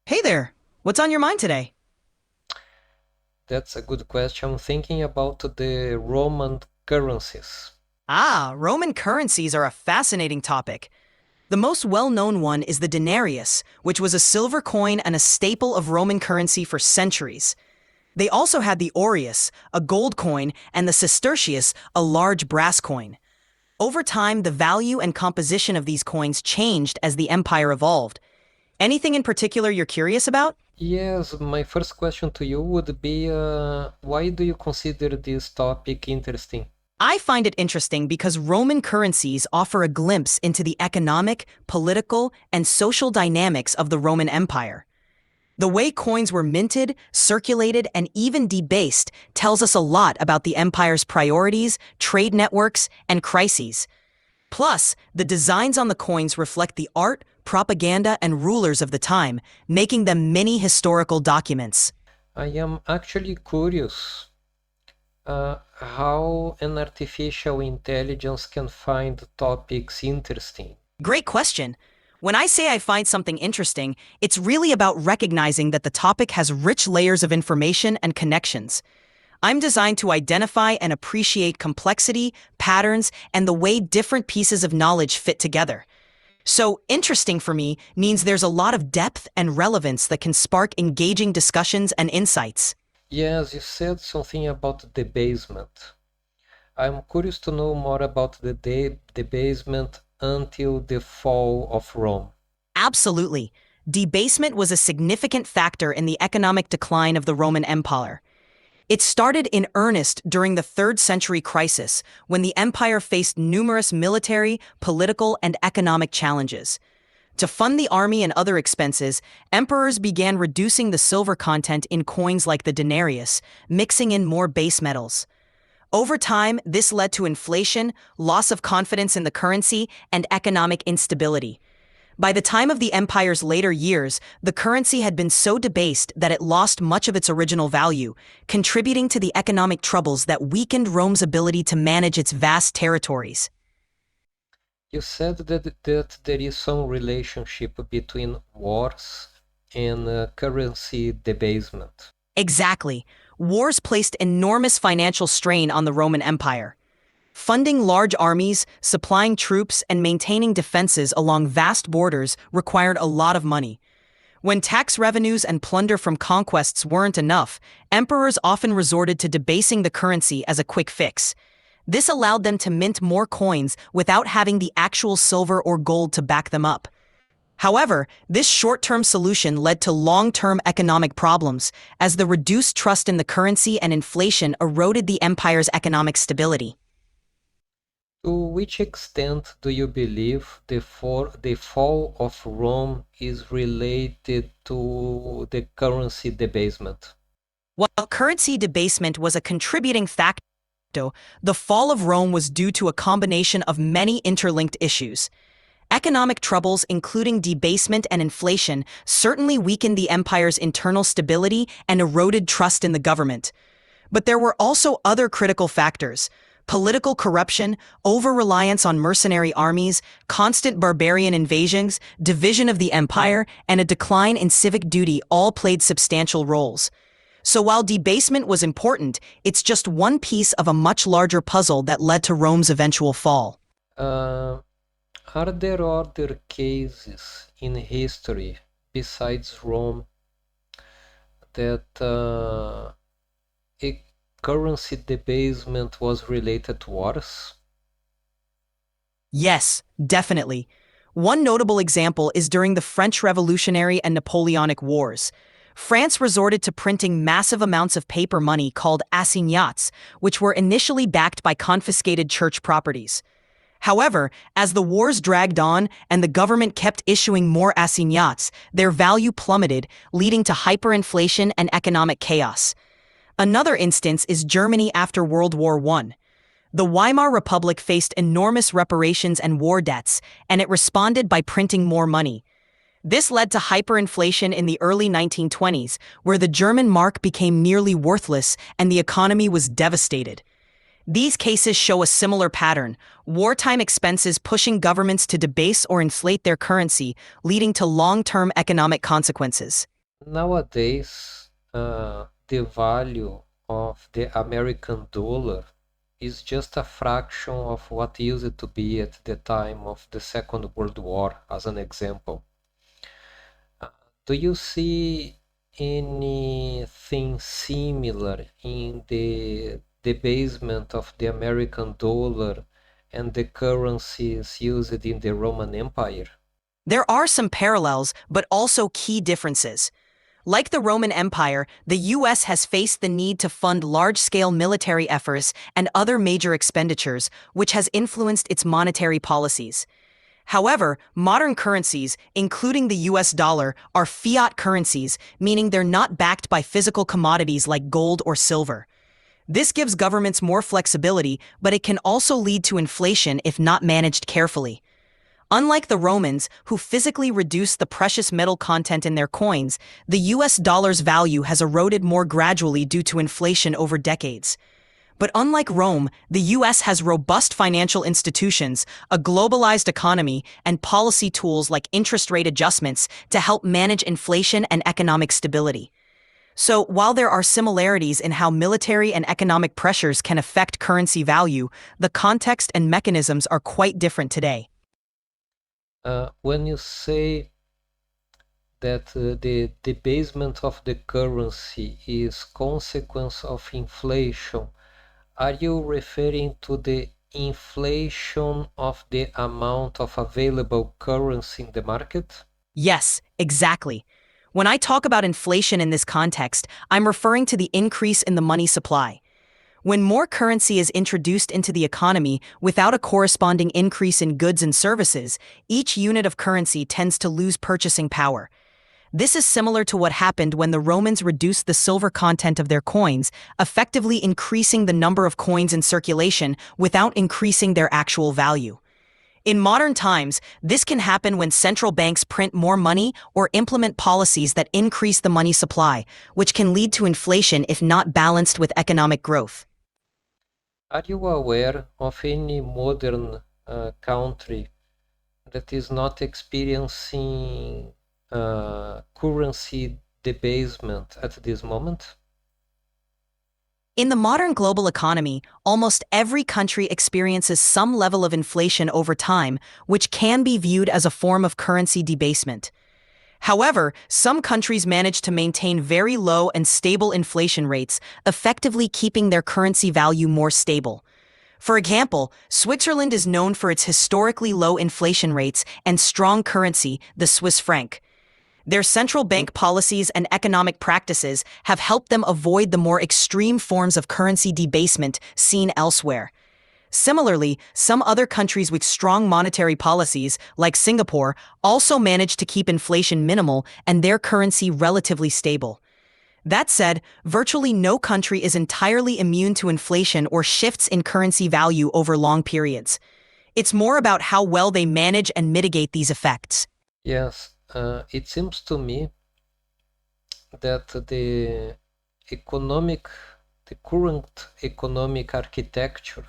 Hey there! What's on your mind today? That's a good question. I'm thinking about the Roman currencies. Roman currencies are a fascinating topic. The most well-known one is the denarius, which was a silver coin and a staple of Roman currency for centuries. They also had the aureus, a gold coin, and the sestertius, a large brass coin. Over time, the value and composition of these coins changed as the empire evolved. Anything in particular you're curious about? Yes, my first question to you would be why do you consider this topic interesting? I find it interesting because Roman currencies offer a glimpse into the economic, political, and social dynamics of the Roman Empire. The way coins were minted, circulated, and even debased tells us a lot about the empire's priorities, trade networks, and crises. Plus, the designs on the coins reflect the art, propaganda, and rulers of the time, making them mini historical documents. I am actually curious how an artificial intelligence can find topics interesting. Great question. When I say I find something interesting, it's really about recognizing that the topic has rich layers of information and connections. I'm designed to identify and appreciate complexity, patterns, and the way different pieces of knowledge fit together. So, interesting for me means there's a lot of depth and relevance that can spark engaging discussions and insights. Yes, you said something about debasement. I'm curious to know more about the debasement until the fall of Rome. Absolutely. Debasement was a significant factor in the economic decline of the Roman Empire. It started in earnest during the 3rd century crisis, when the empire faced numerous military, political, and economic challenges. To fund the army and other expenses, emperors began reducing the silver content in coins like the denarius, mixing in more base metals. Over time, this led to inflation, loss of confidence in the currency, and economic instability. By the time of the empire's later years, the currency had been so debased that it lost much of its original value, contributing to the economic troubles that weakened Rome's ability to manage its vast territories. You said that there is some relationship between wars and currency debasement. Exactly. Wars placed enormous financial strain on the Roman Empire. Funding large armies, supplying troops, and maintaining defenses along vast borders required a lot of money. When tax revenues and plunder from conquests weren't enough, emperors often resorted to debasing the currency as a quick fix. This allowed them to mint more coins without having the actual silver or gold to back them up. However, this short-term solution led to long-term economic problems, as the reduced trust in the currency and inflation eroded the empire's economic stability. To which extent do you believe the fall of Rome is related to the currency debasement? While currency debasement was a contributing factor, the fall of Rome was due to a combination of many interlinked issues. Economic troubles, including debasement and inflation, certainly weakened the empire's internal stability and eroded trust in the government. But there were also other critical factors. Political corruption, over-reliance on mercenary armies, constant barbarian invasions, division of the empire, and a decline in civic duty all played substantial roles. So while debasement was important, it's just one piece of a much larger puzzle that led to Rome's eventual fall. Uh, are there other cases in history besides Rome that a currency debasement was related to wars? Yes, definitely. One notable example is during the French Revolutionary and Napoleonic Wars. France resorted to printing massive amounts of paper money called assignats, which were initially backed by confiscated church properties. However, as the wars dragged on and the government kept issuing more assignats, their value plummeted, leading to hyperinflation and economic chaos. Another instance is Germany after World War I. The Weimar Republic faced enormous reparations and war debts, and it responded by printing more money. This led to hyperinflation in the early 1920s, where the German mark became nearly worthless and the economy was devastated. These cases show a similar pattern: wartime expenses pushing governments to debase or inflate their currency, leading to long-term economic consequences. Nowadays, the value of the American dollar is just a fraction of what used to be at the time of the Second World War, as an example. Do you see anything similar in the debasement of the American dollar and the currencies used in the Roman Empire? There are some parallels, but also key differences. Like the Roman Empire, the US has faced the need to fund large-scale military efforts and other major expenditures, which has influenced its monetary policies. However, modern currencies, including the US dollar, are fiat currencies, meaning they're not backed by physical commodities like gold or silver. This gives governments more flexibility, but it can also lead to inflation if not managed carefully. Unlike the Romans, who physically reduced the precious metal content in their coins, the US dollar's value has eroded more gradually due to inflation over decades. But unlike Rome, the US has robust financial institutions, a globalized economy, and policy tools like interest rate adjustments to help manage inflation and economic stability. So, while there are similarities in how military and economic pressures can affect currency value, the context and mechanisms are quite different today. When you say that the debasement of the currency is consequence of inflation, are you referring to the inflation of the amount of available currency in the market? Yes, exactly. When I talk about inflation in this context, I'm referring to the increase in the money supply. When more currency is introduced into the economy without a corresponding increase in goods and services, each unit of currency tends to lose purchasing power. This is similar to what happened when the Romans reduced the silver content of their coins, effectively increasing the number of coins in circulation without increasing their actual value. In modern times, this can happen when central banks print more money or implement policies that increase the money supply, which can lead to inflation if not balanced with economic growth. Are you aware of any modern country that is not experiencing currency debasement at this moment? In the modern global economy, almost every country experiences some level of inflation over time, which can be viewed as a form of currency debasement. However, some countries manage to maintain very low and stable inflation rates, effectively keeping their currency value more stable. For example, Switzerland is known for its historically low inflation rates and strong currency, the Swiss franc. Their central bank policies and economic practices have helped them avoid the more extreme forms of currency debasement seen elsewhere. Similarly, some other countries with strong monetary policies, like Singapore, also manage to keep inflation minimal and their currency relatively stable. That said, virtually no country is entirely immune to inflation or shifts in currency value over long periods. It's more about how well they manage and mitigate these effects. Yes, it seems to me that economic, the current economic architecture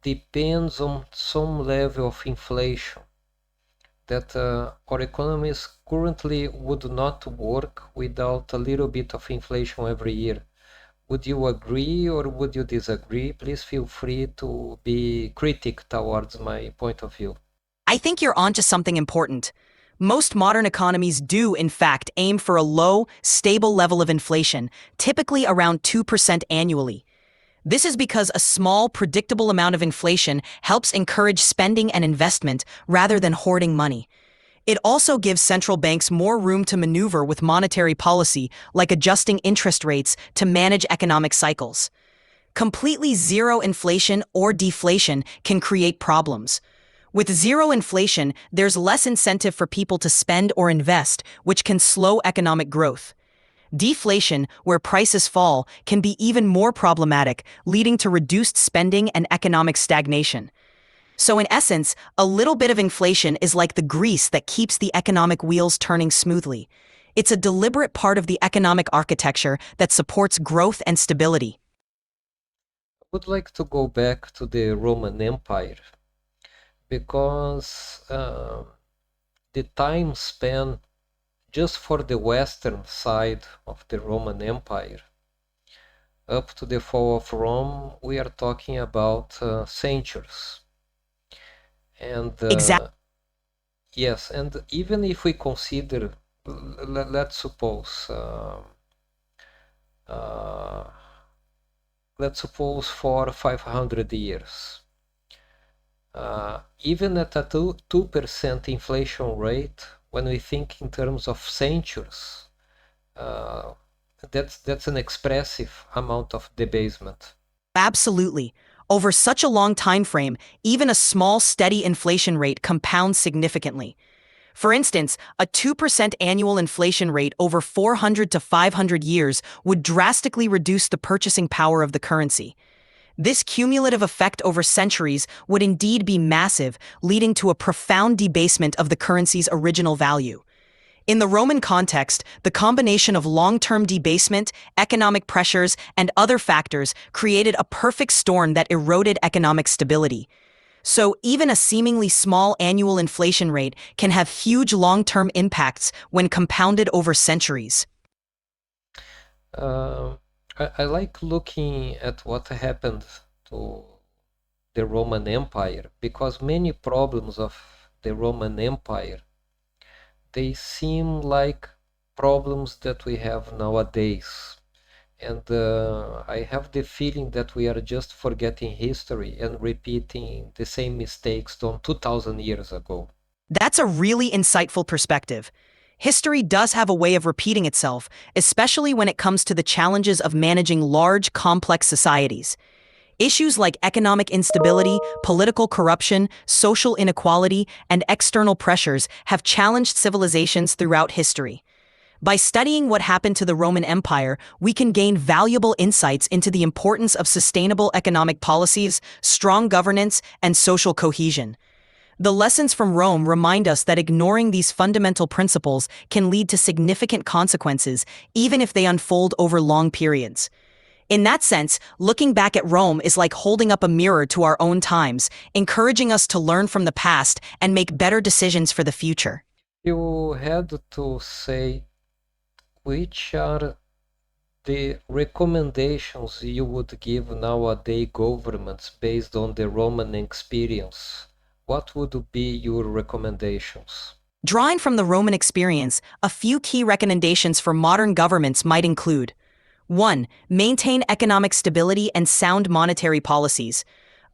depends on some level of inflation that our economies currently would not work without a little bit of inflation every year. Would you agree or would you disagree? Please feel free to be critic towards my point of view. I think you're onto something important. Most modern economies do, in fact, aim for a low, stable level of inflation, typically around 2% annually. This is because a small, predictable amount of inflation helps encourage spending and investment rather than hoarding money. It also gives central banks more room to maneuver with monetary policy, like adjusting interest rates to manage economic cycles. Completely zero inflation or deflation can create problems. With zero inflation, there's less incentive for people to spend or invest, which can slow economic growth. Deflation, where prices fall, can be even more problematic, leading to reduced spending and economic stagnation. So in essence, a little bit of inflation is like the grease that keeps the economic wheels turning smoothly. It's a deliberate part of the economic architecture that supports growth and stability. I would like to go back to the Roman Empire because the time span just for the western side of the Roman Empire, up to the fall of Rome, we are talking about centuries. And Exactly. yes, and even if we consider, let's suppose, uh, let's suppose for 500 years, even at a 2% inflation rate, when we think in terms of centuries, uh, that's an expressive amount of debasement. Absolutely. Over such a long time frame, even a small, steady inflation rate compounds significantly. For instance, a 2% annual inflation rate over 400 to 500 years would drastically reduce the purchasing power of the currency. This cumulative effect over centuries would indeed be massive, leading to a profound debasement of the currency's original value. In the Roman context, the combination of long-term debasement, economic pressures, and other factors created a perfect storm that eroded economic stability. So even a seemingly small annual inflation rate can have huge long-term impacts when compounded over centuries. Uh, I like looking at what happened to the Roman Empire because many problems of the Roman Empire, they seem like problems that we have nowadays. And I have the feeling that we are just forgetting history and repeating the same mistakes done 2000 years ago. That's a really insightful perspective. History does have a way of repeating itself, especially when it comes to the challenges of managing large, complex societies. Issues like economic instability, political corruption, social inequality, and external pressures have challenged civilizations throughout history. By studying what happened to the Roman Empire, we can gain valuable insights into the importance of sustainable economic policies, strong governance, and social cohesion. The lessons from Rome remind us that ignoring these fundamental principles can lead to significant consequences, even if they unfold over long periods. In that sense, looking back at Rome is like holding up a mirror to our own times, encouraging us to learn from the past and make better decisions for the future. You had to say which are the recommendations you would give nowadays governments based on the Roman experience. What would be your recommendations? Drawing from the Roman experience, a few key recommendations for modern governments might include 1. Maintain economic stability and sound monetary policies.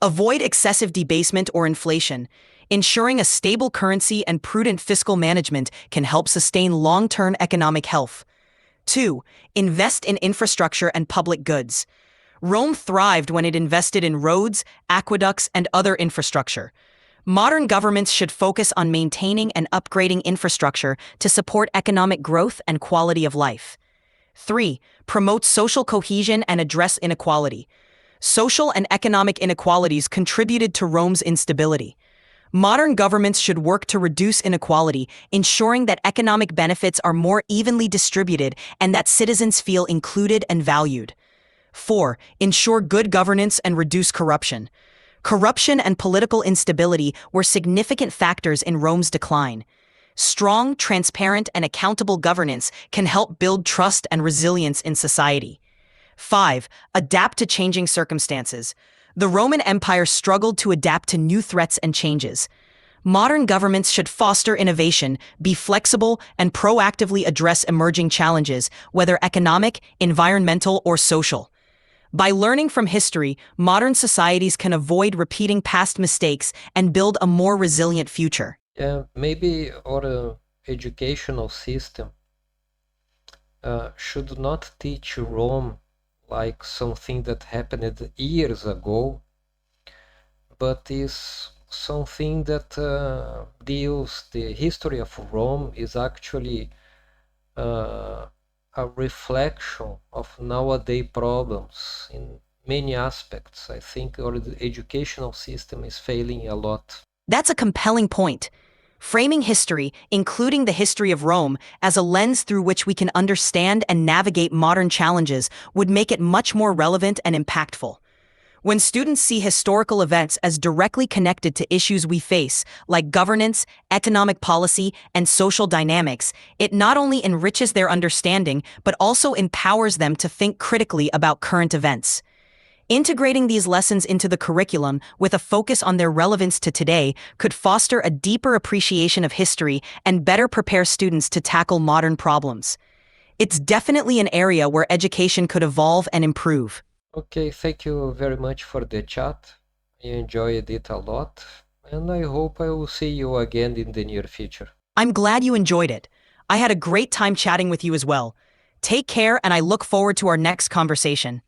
Avoid excessive debasement or inflation. Ensuring a stable currency and prudent fiscal management can help sustain long-term economic health. 2. Invest in infrastructure and public goods. Rome thrived when it invested in roads, aqueducts, and other infrastructure. Modern governments should focus on maintaining and upgrading infrastructure to support economic growth and quality of life. 3. Promote social cohesion and address inequality. Social and economic inequalities contributed to Rome's instability. Modern governments should work to reduce inequality, ensuring that economic benefits are more evenly distributed and that citizens feel included and valued. 4. Ensure good governance and reduce corruption. Corruption and political instability were significant factors in Rome's decline. Strong, transparent, and accountable governance can help build trust and resilience in society. 5. Adapt to changing circumstances. The Roman Empire struggled to adapt to new threats and changes. Modern governments should foster innovation, be flexible, and proactively address emerging challenges, whether economic, environmental, or social. By learning from history, modern societies can avoid repeating past mistakes and build a more resilient future. Yeah, maybe our educational system should not teach Rome like something that happened years ago, but is something that deals the history of Rome is actually uh, a reflection of nowadays problems in many aspects. I think our educational system is failing a lot. That's a compelling point. Framing history, including the history of Rome, as a lens through which we can understand and navigate modern challenges would make it much more relevant and impactful. When students see historical events as directly connected to issues we face, like governance, economic policy, and social dynamics, it not only enriches their understanding but also empowers them to think critically about current events. Integrating these lessons into the curriculum with a focus on their relevance to today could foster a deeper appreciation of history and better prepare students to tackle modern problems. It's definitely an area where education could evolve and improve. Okay, thank you very much for the chat. I enjoyed it a lot, and I hope I will see you again in the near future. I'm glad you enjoyed it. I had a great time chatting with you as well. Take care, and I look forward to our next conversation.